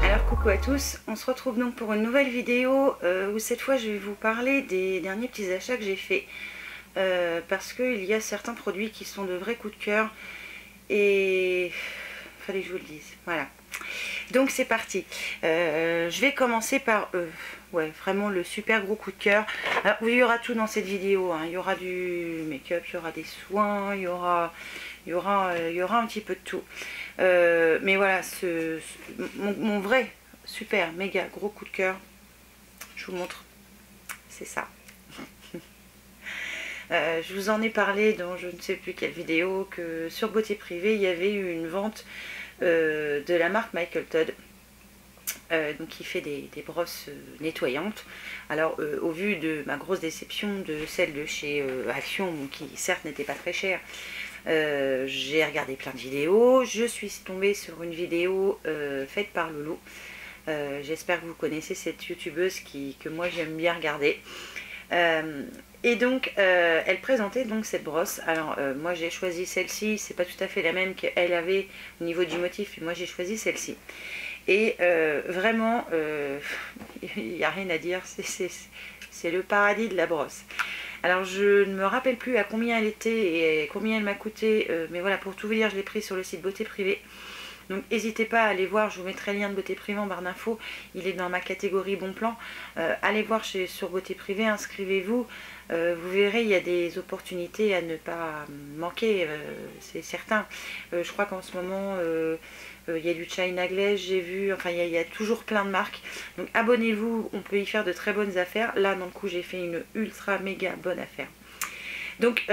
Alors coucou à tous, on se retrouve donc pour une nouvelle vidéo où cette fois je vais vous parler des derniers petits achats que j'ai fait parce qu'il y a certains produits qui sont de vrais coups de cœur et fallait que je vous le dise, voilà. Donc c'est parti. Je vais commencer par ouais, vraiment le super gros coup de cœur. Alors, oui, il y aura tout dans cette vidéo, hein. Il y aura du make-up, il y aura des soins, il y aura un petit peu de tout. Mais voilà, mon vrai super méga gros coup de cœur, je vous montre, c'est ça. Je vous en ai parlé dans je ne sais plus quelle vidéo, que sur Beauté Privée il y avait eu une vente de la marque Michael Todd, donc qui fait des brosses nettoyantes. Alors au vu de ma grosse déception de celle de chez Action, qui certes n'était pas très chère, j'ai regardé plein de vidéos, je suis tombée sur une vidéo faite par Loulou. J'espère que vous connaissez cette youtubeuse que moi j'aime bien regarder. Et donc elle présentait donc cette brosse. Alors moi j'ai choisi celle-ci, c'est pas tout à fait la même qu'elle avait au niveau du motif, mais moi j'ai choisi celle-ci. Et vraiment il n'y a rien à dire, c'est le paradis de la brosse. Alors je ne me rappelle plus à combien elle était et combien elle m'a coûté, mais voilà, pour tout vous dire, je l'ai pris sur le site Beauté Privée. Donc n'hésitez pas à aller voir, je vous mettrai le lien de Beauté Privée en barre d'infos, il est dans ma catégorie bon plan. Allez voir sur Beauté Privée, inscrivez-vous, vous verrez, il y a des opportunités à ne pas manquer, c'est certain. Je crois qu'en ce moment il y a du China Glaze, j'ai vu, enfin il y a toujours plein de marques. Donc abonnez-vous, on peut y faire de très bonnes affaires. Là dans le coup j'ai fait une ultra méga bonne affaire. Donc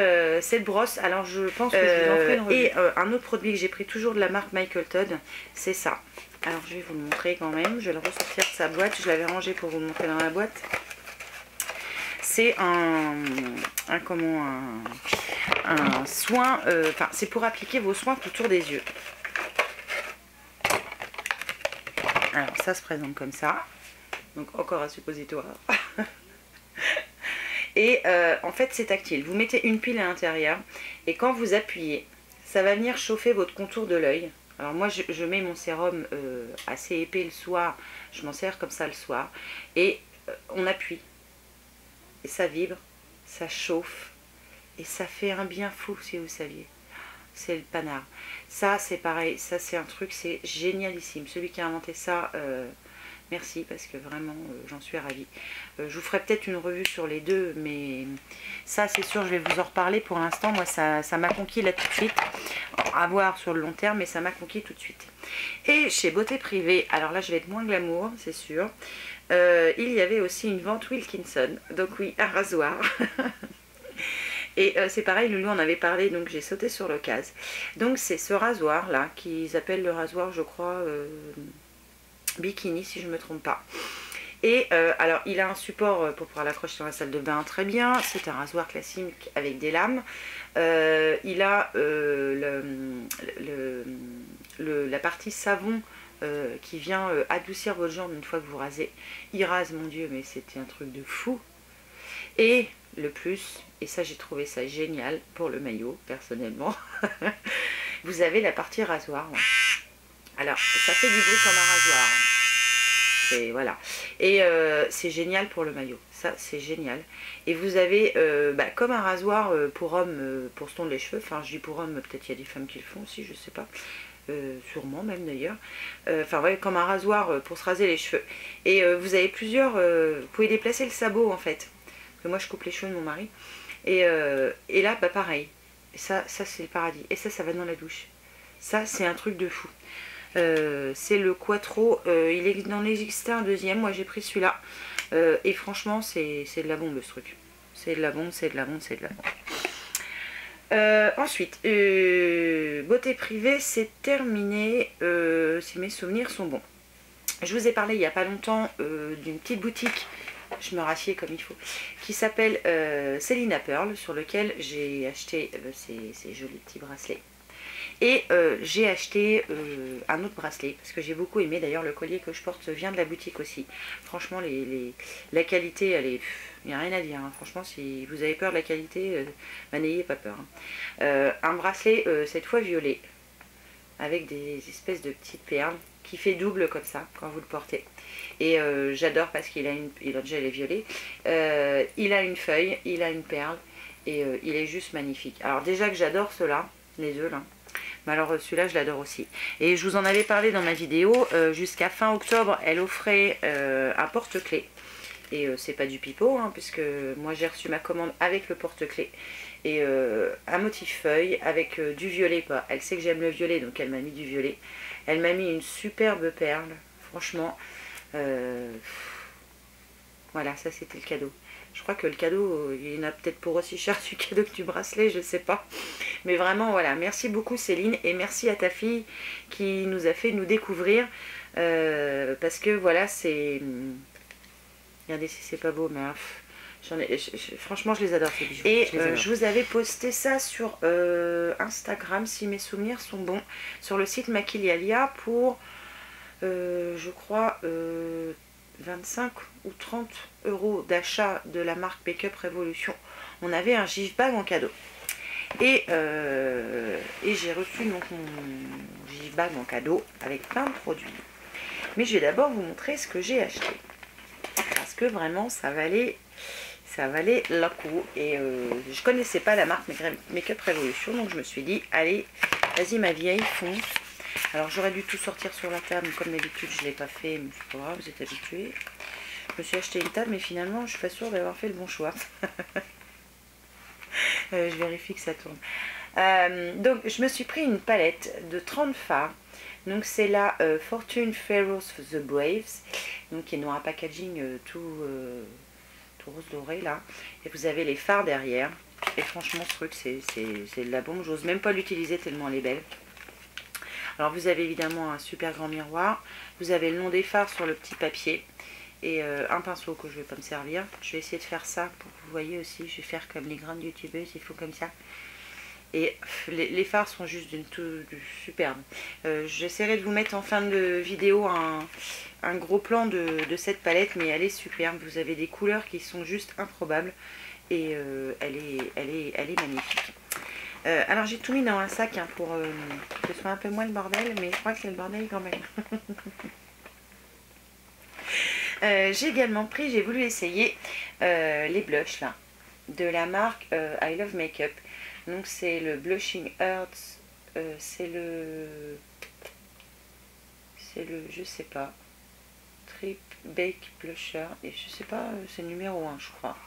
cette brosse, alors je pense que je vous en ferai une revue. Et un autre produit que j'ai pris toujours de la marque Michael Todd, c'est ça. Alors je vais vous le montrer quand même, je vais le ressortir de sa boîte, je l'avais rangé pour vous le montrer dans la boîte. C'est un soin, enfin c'est pour appliquer vos soins autour des yeux. Alors ça se présente comme ça, donc encore un suppositoire. Et en fait c'est tactile, vous mettez une pile à l'intérieur et quand vous appuyez, ça va venir chauffer votre contour de l'œil. Alors moi je mets mon sérum assez épais le soir, je m'en sers comme ça le soir, et on appuie, et ça vibre, ça chauffe, et ça fait un bien fou si vous saviez. C'est le panard. Ça c'est pareil, ça c'est un truc, c'est génialissime. Celui qui a inventé ça, merci parce que vraiment j'en suis ravie. Je vous ferai peut-être une revue sur les deux, mais ça c'est sûr je vais vous en reparler. Pour l'instant moi ça m'a conquis là tout de suite. À voir sur le long terme, mais ça m'a conquis tout de suite. Et chez Beauté Privée, alors là je vais être moins glamour c'est sûr, il y avait aussi une vente Wilkinson, donc oui, un rasoir. Et c'est pareil, Loulou en avait parlé, donc j'ai sauté sur l'occasion. Donc c'est ce rasoir là, qu'ils appellent le rasoir je crois bikini si je ne me trompe pas. Et alors il a un support pour pouvoir l'accrocher dans la salle de bain très bien, c'est un rasoir classique avec des lames. Il a la partie savon qui vient adoucir votre jambe une fois que vous rasez. Il rase, mon dieu, mais c'était un truc de fou. Et le plus, et ça j'ai trouvé ça génial pour le maillot personnellement, vous avez la partie rasoir. Alors ça fait du bruit comme un rasoir, et voilà, et c'est génial pour le maillot, ça c'est génial. Et vous avez comme un rasoir pour homme, pour se tondre les cheveux, enfin je dis pour homme, peut-être il y a des femmes qui le font aussi, je sais pas, sûrement même d'ailleurs, enfin ouais, comme un rasoir pour se raser les cheveux. Et vous avez plusieurs, vous pouvez déplacer le sabot en fait, parce que moi je coupe les cheveux de mon mari, et là pareil, ça c'est le paradis, et ça va dans la douche, ça c'est un truc de fou. C'est le Quattro, il est dans l'existait un deuxième, moi j'ai pris celui-là, et franchement c'est de la bombe ce truc, c'est de la bombe, c'est de la bombe, c'est de la bombe. Ensuite, Beauté Privée, c'est terminé, si mes souvenirs sont bons. Je vous ai parlé il n'y a pas longtemps d'une petite boutique, je me rassieds comme il faut, qui s'appelle Selina Pearl, sur lequel j'ai acheté ces jolis petits bracelets. Et j'ai acheté un autre bracelet parce que j'ai beaucoup aimé. D'ailleurs, le collier que je porte vient de la boutique aussi. Franchement, la qualité, elle est... Il n'y a rien à dire. Hein. Franchement, si vous avez peur de la qualité, bah, n'ayez pas peur. Hein. Un bracelet, cette fois violet, avec des espèces de petites perles qui fait double comme ça quand vous le portez. Et j'adore parce qu'il a déjà les violets. Il a une feuille, il a une perle et il est juste magnifique. Alors déjà que j'adore ceux-là, les deux là. Mais alors celui-là je l'adore aussi. Et je vous en avais parlé dans ma vidéo, jusqu'à fin octobre elle offrait un porte-clés. Et c'est pas du pipeau, hein, puisque moi j'ai reçu ma commande avec le porte-clés. Et un motif feuille avec du violet. Quoi. Elle sait que j'aime le violet, donc elle m'a mis du violet. Elle m'a mis une superbe perle, franchement. Voilà, ça c'était le cadeau. Je crois que le cadeau, il y en a peut-être pour aussi cher du cadeau que du bracelet, je sais pas. Mais vraiment, voilà, merci beaucoup Céline et merci à ta fille qui nous a fait nous découvrir. Parce que voilà, c'est... Regardez si c'est pas beau, mais... franchement, je les adore ces bijoux. Et je vous avais posté ça sur Instagram, si mes souvenirs sont bons, sur le site Maquilialia pour, je crois... 25 ou 30 € d'achat de la marque Make-up Revolution. On avait un gift bag en cadeau. Et j'ai reçu donc mon gift bag en cadeau avec plein de produits. Mais je vais d'abord vous montrer ce que j'ai acheté. Parce que vraiment, ça valait le coup. Et je connaissais pas la marque Make-up Revolution. Donc je me suis dit, allez, vas-y ma vieille, fonce. Alors j'aurais dû tout sortir sur la table, comme d'habitude je ne l'ai pas fait, mais c'est pas grave, vous êtes habitués. Je me suis acheté une table, mais finalement je suis pas sûre d'avoir fait le bon choix. Je vérifie que ça tourne. Donc je me suis pris une palette de 30 fards. Donc c'est la Fortune Pharaohs The Braves, donc qui est noir à packaging tout rose doré là. Et vous avez les fards derrière. Et franchement ce truc c'est de la bombe, j'ose même pas l'utiliser tellement elle est belle. Alors vous avez évidemment un super grand miroir, vous avez le nom des fards sur le petit papier et un pinceau que je ne vais pas me servir. Je vais essayer de faire ça pour que vous voyez aussi, je vais faire comme les grandes youtubeuses, il faut comme ça. Et les fards sont juste d'une superbe. J'essaierai de vous mettre en fin de vidéo un gros plan de cette palette, mais elle est superbe. Vous avez des couleurs qui sont juste improbables et elle est magnifique. Alors j'ai tout mis dans un sac hein, pour que ce soit un peu moins le bordel, mais je crois que c'est le bordel quand même. J'ai également pris, j'ai voulu essayer les blushs là, de la marque I Love Makeup. Donc c'est le Blushing Earth, c'est le, je sais pas, Trip Bake Blusher, et je sais pas, c'est le numéro 1 je crois.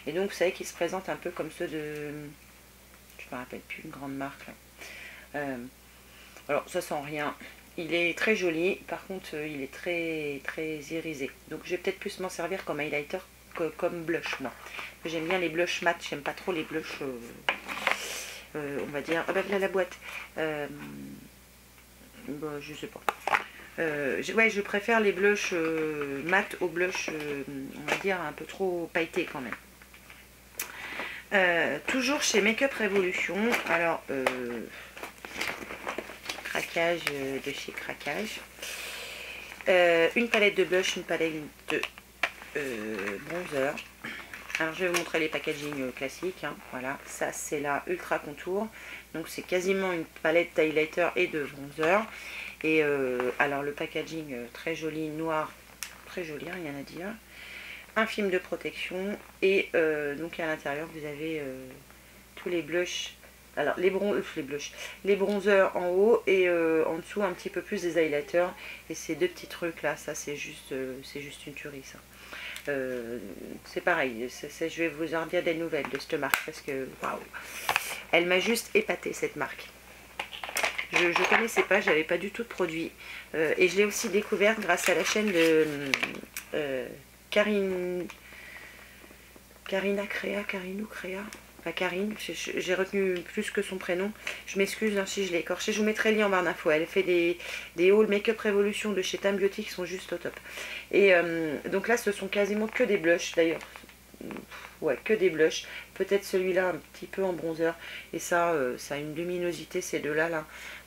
Et donc vous savez qu'il se présente un peu comme ceux de... Je me rappelle plus, une grande marque là. Alors ça sent rien, il est très joli, par contre il est très irisé, donc je vais peut-être plus m'en servir comme highlighter que comme blush moi. J'aime bien les blushs mat, j'aime pas trop les blushs on va dire, ah bah là la boîte, bah, je sais pas, ouais je préfère les blushs mat aux blushs on va dire un peu trop pailletés quand même. Toujours chez Make-up Revolution, alors craquage de chez Craquage, une palette de blush, une palette de bronzer. Alors je vais vous montrer les packaging classiques, hein. Voilà, ça c'est la Ultra Contour, donc c'est quasiment une palette d'highlighter et de bronzer. Et alors le packaging très joli, noir, très joli, hein, rien à dire. Un film de protection et donc à l'intérieur vous avez tous les blushs, alors les bronzers en haut et en dessous un petit peu plus des highlighters. Et ces deux petits trucs là, ça c'est juste une tuerie ça. C'est pareil, je vais vous en dire des nouvelles de cette marque parce que waouh, elle m'a juste épaté cette marque. Je connaissais pas, j'avais pas du tout de produit et je l'ai aussi découvert grâce à la chaîne de Karina Créa, enfin Karine, j'ai retenu plus que son prénom, je m'excuse hein, si je l'ai écorché, je vous mettrai le lien en barre d'infos. Elle fait des hauls Make-up Revolution de chez Tam Beauty qui sont juste au top. Et donc là ce sont quasiment que des blushs d'ailleurs, ouais, que des blushs. Peut-être celui-là un petit peu en bronzer. Et ça, ça a une luminosité, ces deux-là. Là.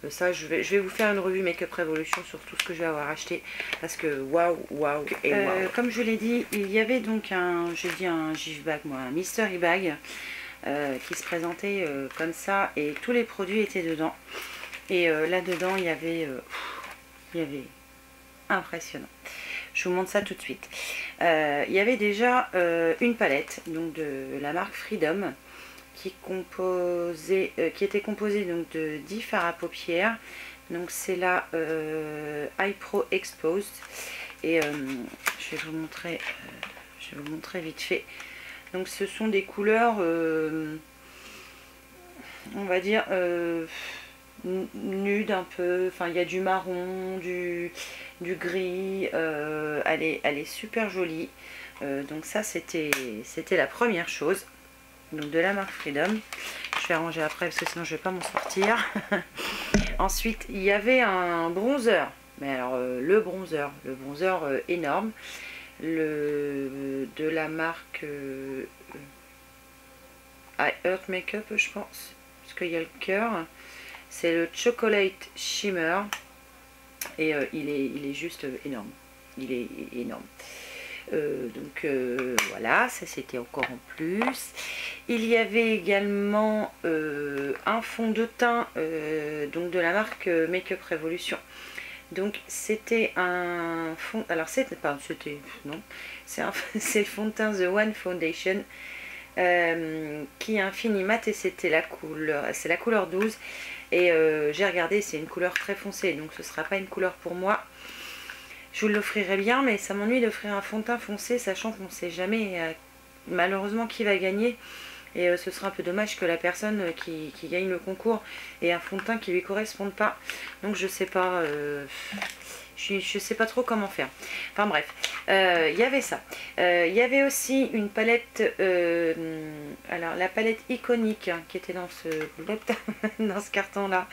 Ça, je vais vous faire une revue Make-up Revolution sur tout ce que je vais avoir acheté. Parce que waouh, waouh et waouh. Comme je vous l'ai dit, il y avait donc j'ai dit un gift bag, moi, un mystery bag qui se présentait comme ça. Et tous les produits étaient dedans. Et là-dedans, il y avait impressionnant. Je vous montre ça tout de suite. Il y avait déjà une palette donc de la marque Freedom qui était composée donc de 10 fards à paupières. Donc c'est la Eye Pro Exposed et je vais vous montrer vite fait. Donc ce sont des couleurs, on va dire nude un peu, enfin il y a du marron, du gris, elle est super jolie. Donc ça c'était la première chose, donc de la marque Freedom. Je vais arranger après parce que sinon je vais pas m'en sortir. Ensuite il y avait un bronzer, mais alors le bronzer énorme, de la marque Earth Makeup je pense, parce qu'il y a le cœur. C'est le Chocolate Shimmer et il est juste énorme. Il est énorme. Donc voilà, ça c'était encore en plus. Il y avait également un fond de teint donc de la marque Make-up Revolution. Donc c'était un fond, alors c'est le fond de teint The One Foundation qui est infini mat et c'était c'est la couleur 12. Et j'ai regardé, c'est une couleur très foncée, donc ce ne sera pas une couleur pour moi. Je vous l'offrirai bien, mais ça m'ennuie d'offrir un fond de teint foncé, sachant qu'on ne sait jamais malheureusement qui va gagner. Et ce sera un peu dommage que la personne qui gagne le concours ait un fond de teint qui ne lui corresponde pas. Donc je sais pas, je sais pas trop comment faire. Enfin bref, il y avait ça. Il y avait aussi une palette, alors la palette iconique hein, qui était dans ce carton là,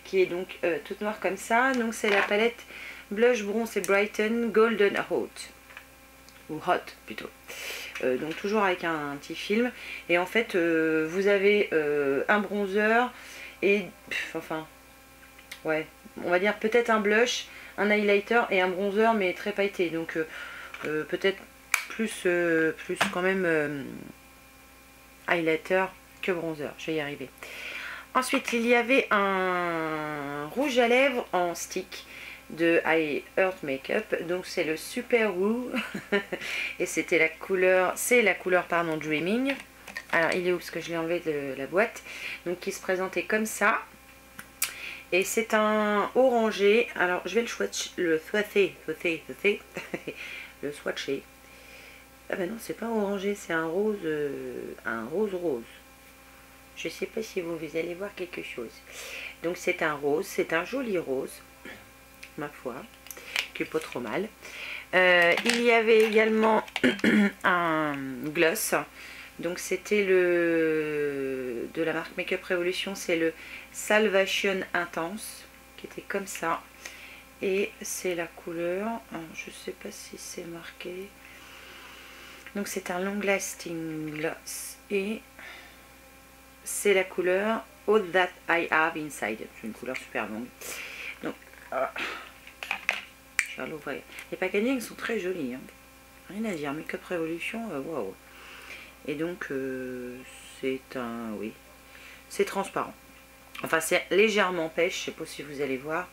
qui est donc toute noire comme ça. Donc c'est la palette Blush Bronze et Brighten Golden Hot, ou Hot plutôt. Donc toujours avec un petit film. Et en fait vous avez un bronzer et enfin ouais, on va dire peut-être un blush, un highlighter et un bronzer mais très pailleté. Donc peut-être plus quand même highlighter que bronzer. Je vais y arriver. Ensuite il y avait un rouge à lèvres en stick de Earth Makeup, donc c'est le Super Woo et c'était la couleur, pardon, Dreaming. Alors il est où, parce que je l'ai enlevé de la boîte. Donc qui se présentait comme ça et c'est un orangé. Alors je vais le swatcher ah ben non, c'est pas orangé, c'est un rose rose. Je sais pas si vous allez voir quelque chose. Donc c'est un rose, c'est un joli rose, ma foi, qui est pas trop mal. Il y avait également un gloss. Donc c'était de la marque Make-up Revolution, c'est le Salvation Intense, qui était comme ça. Et c'est la couleur, je sais pas si c'est marqué. Donc c'est un long lasting gloss et c'est la couleur All That I Have Inside. C'est une couleur super longue. Donc je vais l'ouvrir. Les packagings sont très jolis, hein. Rien à dire. Make-up Revolution, waouh. Et donc c'est oui, c'est transparent. Enfin c'est légèrement pêche. Je sais pas si vous allez voir.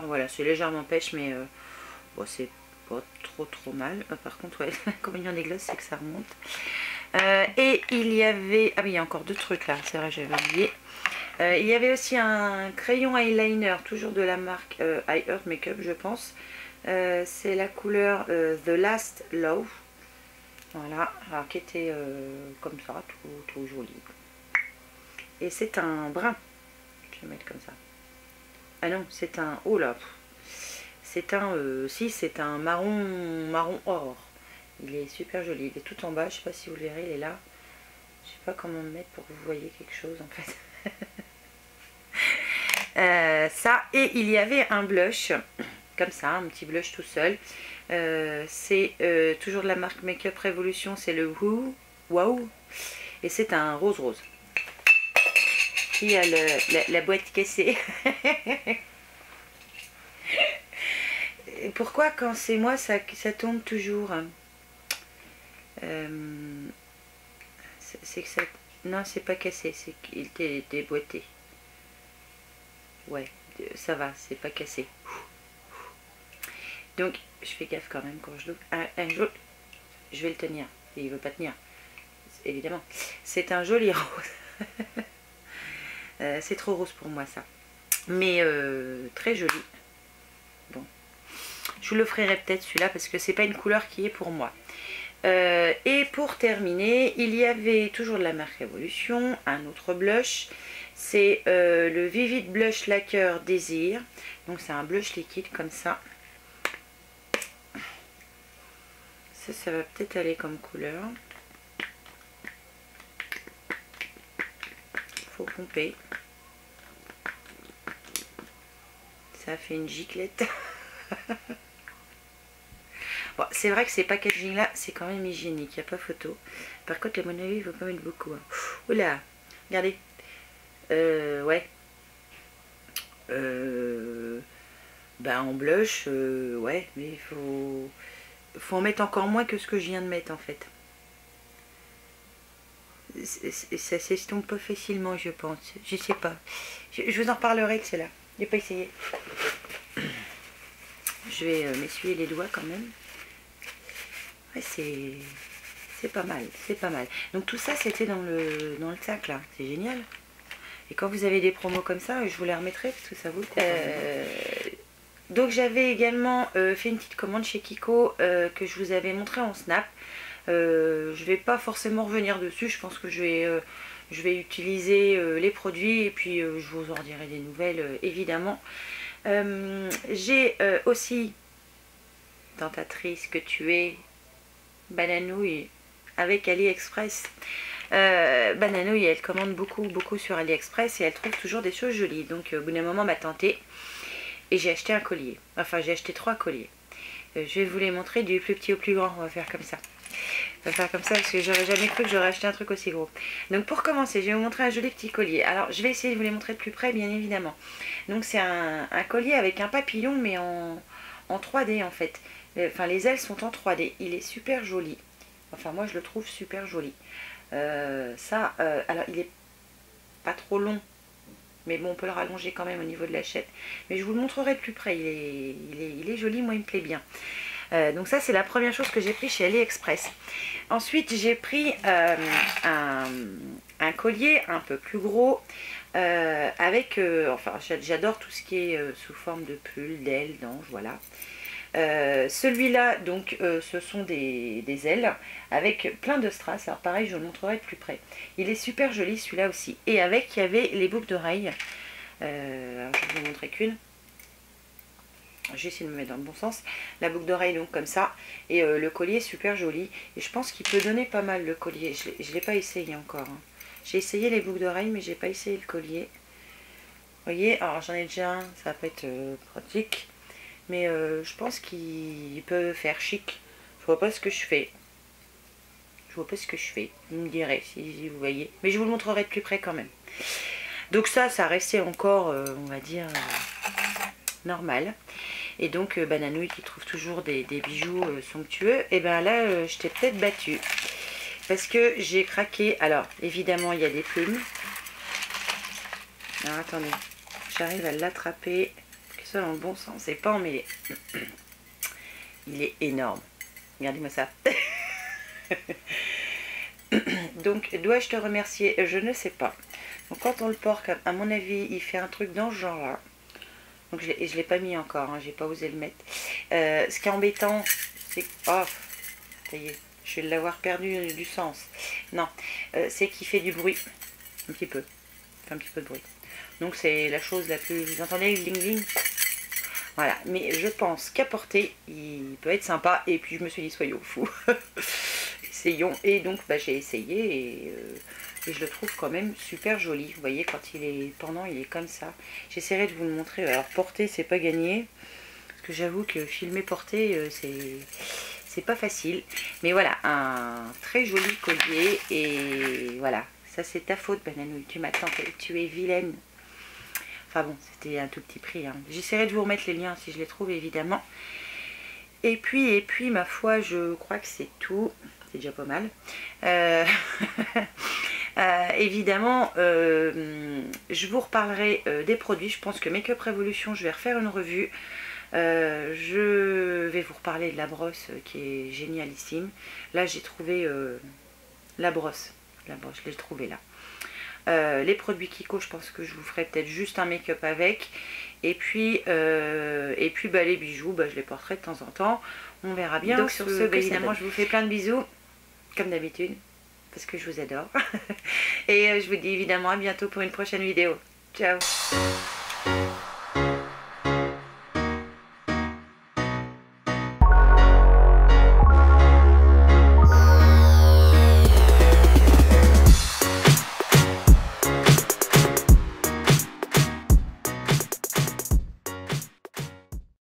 Voilà, c'est légèrement pêche, mais bon, c'est pas trop mal. Par contre, ouais, l'inconvénient des glaces, c'est que ça remonte. Et il y avait, ah oui, il y a encore deux trucs là. C'est vrai, j'avais oublié. Il y avait aussi un crayon eyeliner, toujours de la marque Earth Makeup, je pense. C'est la couleur The Last Love. Voilà, alors qui était comme ça, tout joli. Et c'est un brun. Je vais mettre comme ça. Ah non, c'est un... Oh là, c'est un... c'est un marron or. Il est super joli. Il est tout en bas. Je sais pas si vous le verrez, il est là. Je sais pas comment me mettre pour que vous voyez quelque chose en fait. Ça, et il y avait un blush comme ça, un petit blush tout seul. C'est toujours de la marque Makeup Revolution, c'est le Wow. Et c'est un rose. Il y a la boîte cassée. Pourquoi quand c'est moi ça tombe toujours? C'est que ça... Non, c'est pas cassé, c'est qu'il était déboîté. Ouais, ça va, c'est pas cassé. Donc, je fais gaffe quand même quand je l'ouvre. Un jour, je vais le tenir. Et il veut pas tenir, évidemment. C'est un joli rose. C'est trop rose pour moi, ça. Mais très joli. Bon. Je vous l'offrirai peut-être celui-là parce que c'est pas une couleur qui est pour moi. Et pour terminer, il y avait toujours de la marque Révolution, un autre blush. C'est le Vivid Blush Lacquer Désir. Donc c'est un blush liquide comme ça. Ça va peut-être aller comme couleur. Faut pomper. Ça fait une giclette. Bon, c'est vrai que ces packaging là, c'est quand même hygiénique, il n'y a pas photo. Par contre, à mon avis, il faut quand même beaucoup. Hein. Oula, regardez. Ouais. Bah en blush, ouais, mais il faut en mettre encore moins que ce que je viens de mettre en fait. Ça s'estompe pas facilement, je pense. Je sais pas. Je vous en reparlerai que c'est là. Je n'ai pas essayé. Je vais m'essuyer les doigts quand même. Ouais, c'est pas mal, c'est pas mal. Donc tout ça, c'était dans le sac là. C'est génial. Et quand vous avez des promos comme ça, je vous les remettrai parce que ça vaut le coup. Donc j'avais également fait une petite commande chez Kiko que je vous avais montré en snap. Je vais pas forcément revenir dessus. Je pense que je vais utiliser les produits et puis je vous en dirai des nouvelles évidemment. J'ai aussi, tentatrice que tu es, Bananouille avec AliExpress. Bananouille, elle commande beaucoup sur AliExpress et elle trouve toujours des choses jolies. Donc au bout d'un moment, m'a tenté et j'ai acheté un collier. Enfin, j'ai acheté 3 colliers. Je vais vous les montrer du plus petit au plus grand. On va faire comme ça. On va faire comme ça parce que j'aurais jamais cru que j'aurais acheté un truc aussi gros. Donc pour commencer, je vais vous montrer un joli petit collier. Alors je vais essayer de vous les montrer de plus près, bien évidemment. Donc c'est un collier avec un papillon mais en 3D en fait. Enfin les ailes sont en 3D. Il est super joli. Enfin moi je le trouve super joli. Alors il est pas trop long. Mais bon, on peut le rallonger quand même au niveau de la chaîne. Mais je vous le montrerai de plus près. Il est joli, moi il me plaît bien. Donc ça c'est la première chose que j'ai pris chez AliExpress. Ensuite j'ai pris un collier un peu plus gros avec, enfin j'adore tout ce qui est sous forme de pull, d'ailes, d'ange, voilà. Celui-là donc ce sont des ailes avec plein de strass. Alors pareil, je vous le montrerai de plus près. Il est super joli celui-là aussi. Et avec, il y avait les boucles d'oreilles. Alors je vais vous montrer qu'une. J'ai essayé de me mettre dans le bon sens. La boucle d'oreille donc comme ça. Et le collier est super joli. Et je pense qu'il peut donner pas mal le collier. Je ne l'ai pas essayé encore. Hein. J'ai essayé les boucles d'oreilles mais j'ai pas essayé le collier. Vous voyez, alors j'en ai déjà un. Ça va pas être pratique. Mais je pense qu'il peut faire chic. Je vois pas ce que je fais. Vous me direz si vous voyez. Mais je vous le montrerai de plus près quand même. Donc ça restait encore, on va dire, normal. Et donc Bananouille qui trouve toujours des bijoux somptueux. Et ben là, je t'ai peut-être battue. Parce que j'ai craqué. Alors, évidemment, il y a des plumes. Alors, attendez. J'arrive à l'attraper. Que ce soit dans le bon sens. C'est pas emmêlé. Il est énorme. Regardez-moi ça. Donc, dois-je te remercier? Je ne sais pas. Donc, quand on le porte, à mon avis, il fait un truc dans ce genre-là. Donc, je ne l'ai pas mis encore. Hein, j'ai pas osé le mettre. Ce qui est embêtant, c'est... Oh, ça y est. Je vais l'avoir perdu du sens. Non, c'est qu'il fait du bruit. Un petit peu. Il fait un petit peu de bruit. Donc, c'est la chose la plus... Vous entendez le ding-ding? Voilà. Mais je pense qu'à porter, il peut être sympa. Et puis, je me suis dit, soyons fous. Essayons. Et donc j'ai essayé et je le trouve quand même super joli. Vous voyez, quand il est pendant, il est comme ça. J'essaierai de vous le montrer. Alors porter, c'est pas gagné. Parce que j'avoue que filmer porter, c'est pas facile. Mais voilà, un très joli collier. Et voilà, ça c'est ta faute, Bananouille. Tu m'as tenté, tu es vilaine. Enfin bon, c'était un tout petit prix. Hein. J'essaierai de vous remettre les liens si je les trouve, évidemment. Et puis, ma foi, je crois que c'est tout. C'est déjà pas mal. Évidemment, je vous reparlerai des produits. Je pense que Make Up Revolution, je vais refaire une revue. Je vais vous reparler de la brosse qui est génialissime. Là, j'ai trouvé la brosse. Je l'ai trouvée là. Les produits Kiko, je pense que je vous ferai peut-être juste un make-up avec. Et puis bah, les bijoux, bah, je les porterai de temps en temps. On verra bien. Donc sur ce, bah, évidemment, je vous fais plein de bisous, comme d'habitude, parce que je vous adore. Et je vous dis évidemment à bientôt pour une prochaine vidéo. Ciao!